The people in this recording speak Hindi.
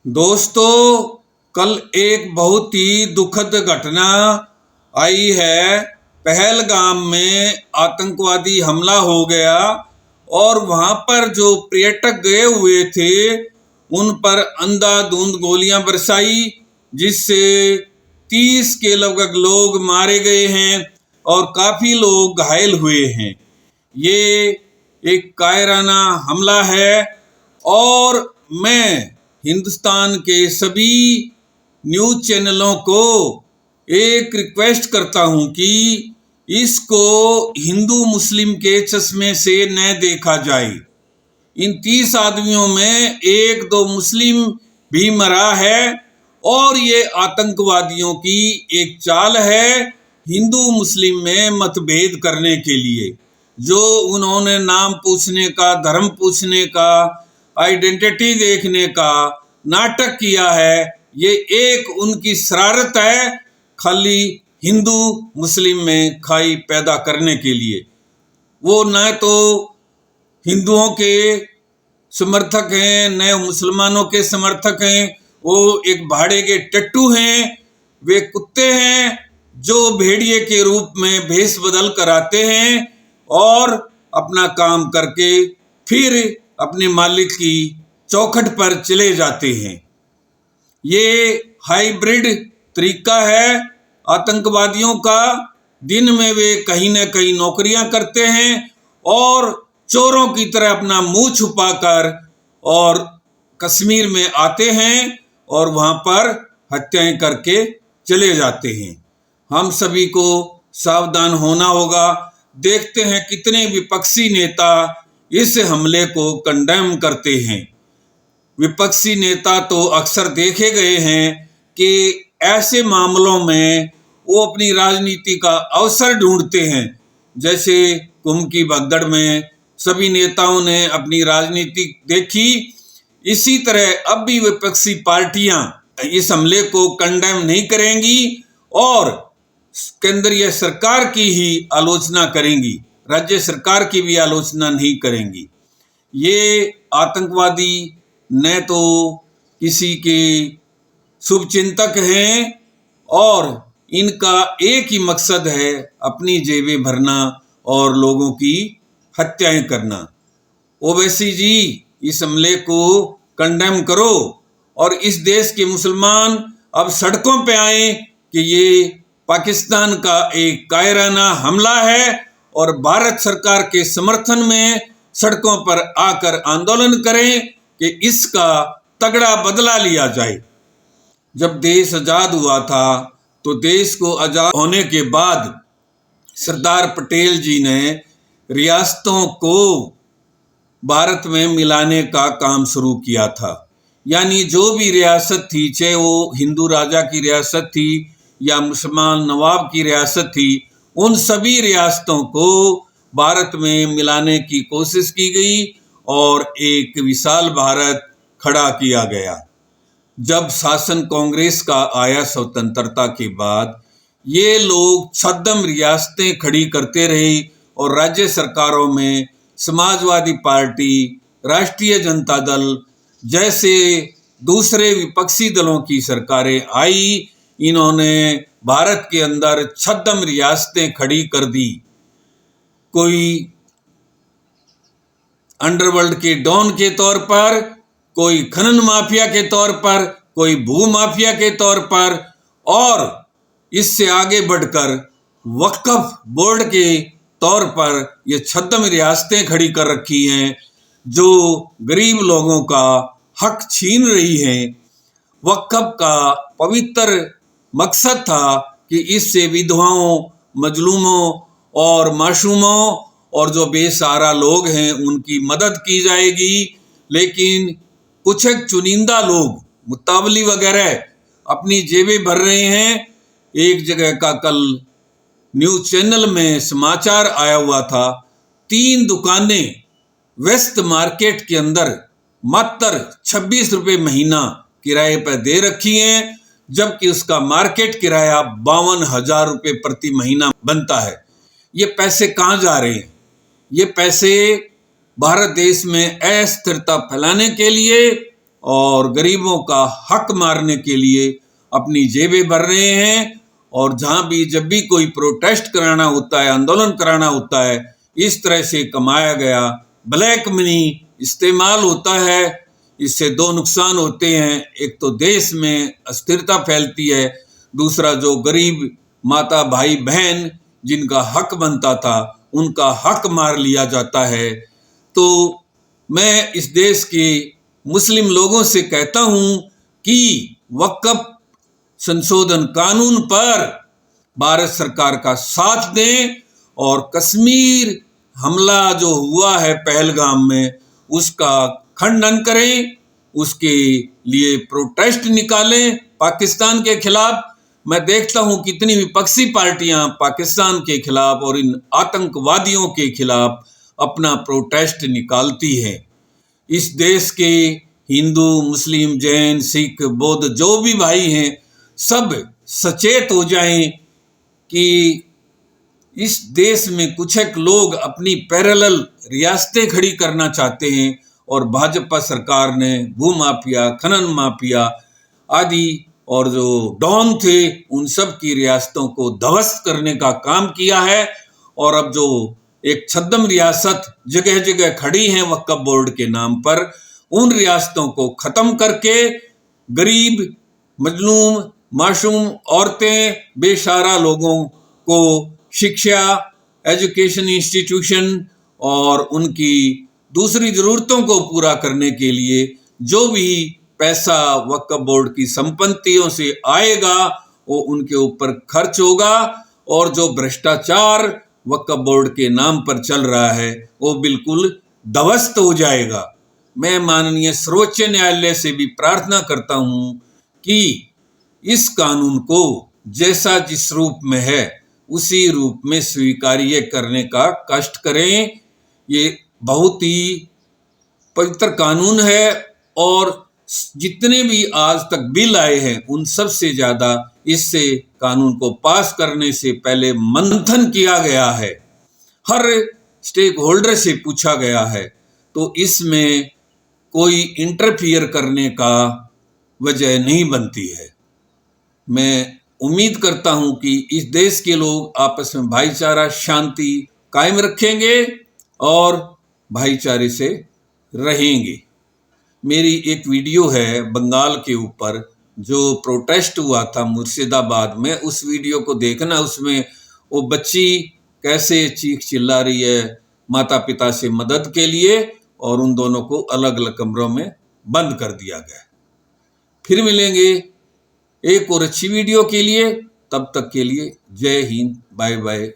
दोस्तों, कल एक बहुत ही दुखद घटना आई है। पहलगाम में आतंकवादी हमला हो गया और वहां पर जो पर्यटक गए हुए थे उन पर अंधाधुंध गोलियां बरसाई, जिससे 30 के लगभग लोग मारे गए हैं और काफी लोग घायल हुए हैं। ये एक कायराना हमला है और मैं हिंदुस्तान के सभी न्यूज़ चैनलों को एक रिक्वेस्ट करता हूं कि इसको हिंदू मुस्लिम के चश्मे से न देखा जाए। इन 30 आदमियों में एक दो मुस्लिम भी मरा है और ये आतंकवादियों की एक चाल है हिंदू मुस्लिम में मतभेद करने के लिए। जो उन्होंने नाम पूछने का, धर्म पूछने का, आइडेंटिटी देखने का नाटक किया है, ये एक उनकी शरारत है, खाली हिंदू मुस्लिम में खाई पैदा करने के लिए। वो न तो हिंदुओं के समर्थक हैं, न मुसलमानों के समर्थक हैं, वो एक भाड़े के टट्टू हैं। वे कुत्ते हैं जो भेड़िए के रूप में भेष बदल कर आते हैं और अपना काम करके फिर अपने मालिक की चौखट पर चले जाते हैं। ये हाइब्रिड तरीका है आतंकवादियों का। दिन में वे कहीं न कहीं नौकरियां करते हैं और चोरों की तरह अपना मुंह छुपाकर और कश्मीर में आते हैं और वहां पर हत्याएं करके चले जाते हैं। हम सभी को सावधान होना होगा। देखते हैं कितने विपक्षी नेता इस हमले को कंडेम करते हैं। विपक्षी नेता तो अक्सर देखे गए हैं कि ऐसे मामलों में वो अपनी राजनीति का अवसर ढूंढते हैं। जैसे कुंभ की भगदड़ में सभी नेताओं ने अपनी राजनीति देखी, इसी तरह अब भी विपक्षी पार्टियां इस हमले को कंडेम नहीं करेंगी और केंद्रीय सरकार की ही आलोचना करेंगी, राज्य सरकार की भी आलोचना नहीं करेंगी। ये आतंकवादी न तो किसी के शुभचिंतक हैं और इनका एक ही मकसद है अपनी जेबें भरना और लोगों की हत्याएं करना। ओवैसी जी, इस हमले को कंडेम करो और इस देश के मुसलमान अब सड़कों पे आए कि ये पाकिस्तान का एक कायराना हमला है और भारत सरकार के समर्थन में सड़कों पर आकर आंदोलन करें कि इसका तगड़ा बदला लिया जाए। जब देश आजाद हुआ था तो देश को आजाद होने के बाद सरदार पटेल जी ने रियासतों को भारत में मिलाने का काम शुरू किया था। यानी जो भी रियासत थी, चाहे वो हिंदू राजा की रियासत थी या मुसलमान नवाब की रियासत थी, उन सभी रियासतों को भारत में मिलाने की कोशिश की गई और एक विशाल भारत खड़ा किया गया। जब शासन कांग्रेस का आया स्वतंत्रता के बाद, ये लोग छद्म रियासतें खड़ी करते रहे और राज्य सरकारों में समाजवादी पार्टी, राष्ट्रीय जनता दल जैसे दूसरे विपक्षी दलों की सरकारें आई। इन्होंने भारत के अंदर छद्म रियासतें खड़ी कर दी। कोई अंडरवर्ल्ड के डॉन के तौर पर, कोई खनन माफिया के तौर पर, कोई भू माफिया के तौर पर और इससे आगे बढ़कर वक्फ बोर्ड के तौर पर ये छद्म रियासतें खड़ी कर रखी हैं जो गरीब लोगों का हक छीन रही हैं। वक्फ का पवित्र मकसद था कि इससे विधवाओं, मजलूमों और मासूमों और जो बेसहारा लोग हैं उनकी मदद की जाएगी। लेकिन कुछ एक चुनिंदा लोग, मुतावली वगैरह, अपनी जेबें भर रहे हैं। एक जगह का कल न्यूज़ चैनल में समाचार आया हुआ था, 3 दुकानें वेस्ट मार्केट के अंदर मात्र 26 रुपये महीना किराए पर दे रखी हैं, जबकि उसका मार्केट किराया 52,000 रुपये प्रति महीना बनता है। ये पैसे कहाँ जा रहे हैं? ये पैसे भारत देश में अस्थिरता फैलाने के लिए और गरीबों का हक मारने के लिए अपनी जेबें भर रहे हैं। और जहाँ भी जब भी कोई प्रोटेस्ट कराना होता है, आंदोलन कराना होता है, इस तरह से कमाया गया ब्लैक मनी इस्तेमाल होता है। इससे दो नुकसान होते हैं, एक तो देश में अस्थिरता फैलती है, दूसरा जो गरीब माता भाई बहन जिनका हक बनता था उनका हक मार लिया जाता है। तो मैं इस देश के मुस्लिम लोगों से कहता हूं कि वक्फ संशोधन कानून पर भारत सरकार का साथ दें और कश्मीर हमला जो हुआ है पहलगाम में उसका खंडन करें, उसके लिए प्रोटेस्ट निकालें पाकिस्तान के खिलाफ। मैं देखता हूं कितनी विपक्षी पार्टियां पाकिस्तान के खिलाफ और इन आतंकवादियों के खिलाफ अपना प्रोटेस्ट निकालती है। इस देश के हिंदू, मुस्लिम, जैन, सिख, बौद्ध जो भी भाई हैं सब सचेत हो जाएं कि इस देश में कुछ एक लोग अपनी पैरेलल रियासतें खड़ी करना चाहते हैं और भाजपा सरकार ने भूमाफिया, खनन माफिया आदि और जो डॉन थे उन सब की रियासतों को ध्वस्त करने का काम किया है। और अब जो एक छद्म रियासत जगह जगह खड़ी हैं वक्फ बोर्ड के नाम पर, उन रियासतों को खत्म करके गरीब, मजलूम, मासूम औरतें, बेसहारा लोगों को शिक्षा, एजुकेशन इंस्टीट्यूशन और उनकी दूसरी ज़रूरतों को पूरा करने के लिए जो भी पैसा वक्फ बोर्ड की संपत्तियों से आएगा वो उनके ऊपर खर्च होगा। और जो भ्रष्टाचार वक्फ बोर्ड के नाम पर चल रहा है वो बिल्कुल ध्वस्त हो जाएगा। मैं माननीय सर्वोच्च न्यायालय से भी प्रार्थना करता हूँ कि इस कानून को जैसा जिस रूप में है उसी रूप में स्वीकार्य करने का कष्ट करें। ये बहुत ही पवित्र कानून है और जितने भी आज तक बिल आए हैं उन सब से ज़्यादा इससे कानून को पास करने से पहले मंथन किया गया है, हर स्टेक होल्डर से पूछा गया है। तो इसमें कोई इंटरफियर करने का वजह नहीं बनती है। मैं उम्मीद करता हूं कि इस देश के लोग आपस में भाईचारा, शांति कायम रखेंगे और भाईचारे से रहेंगे। मेरी एक वीडियो है बंगाल के ऊपर जो प्रोटेस्ट हुआ था मुर्शिदाबाद में, उस वीडियो को देखना। उसमें वो बच्ची कैसे चीख चिल्ला रही है माता पिता से मदद के लिए और उन दोनों को अलग अलग कमरों में बंद कर दिया गया। फिर मिलेंगे एक और अच्छी वीडियो के लिए, तब तक के लिए जय हिंद, बाय बाय।